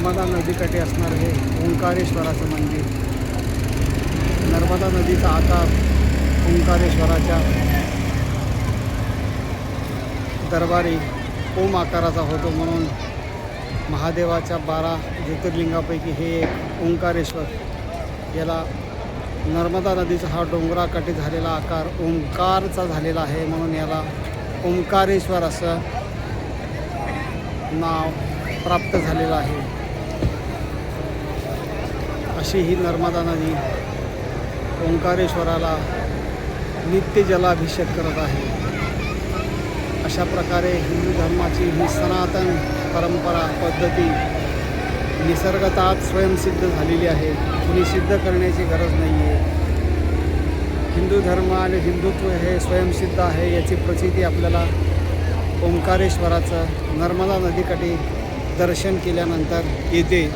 नर्मदा नदीकाठी असणारं हे ओंकारेश्वराचं मंदिर. नर्मदा नदीचा आकार ओंकारेश्वराच्या दरबारी ओम आकाराचा होतो, म्हणून महादेवाच्या 12 ज्योतिर्लिंगापैकी हे एक ओंकारेश्वर. याला नर्मदा नदीचा हा डोंगराकाठी झालेला आकार ओंकारचा झालेला आहे, म्हणून याला ओंकारेश्वर असं नाव प्राप्त झालेलं आहे. अशी ही नर्मदा नदी ओंकारेश्वराला नित्य जलाभिषेक करत आहे. अशा प्रकारे हिंदू धर्माची ही सनातन परंपरा पद्धती निसर्गतः स्वयंसिद्ध झालेली आहे. कुणी सिद्ध करण्याची गरज नाही आहे. हिंदू धर्म आणि हिंदुत्व हे स्वयंसिद्ध आहे याची प्रचिती आपल्याला ओंकारेश्वराचं नर्मदा नदीकाठी दर्शन केल्यानंतर येते.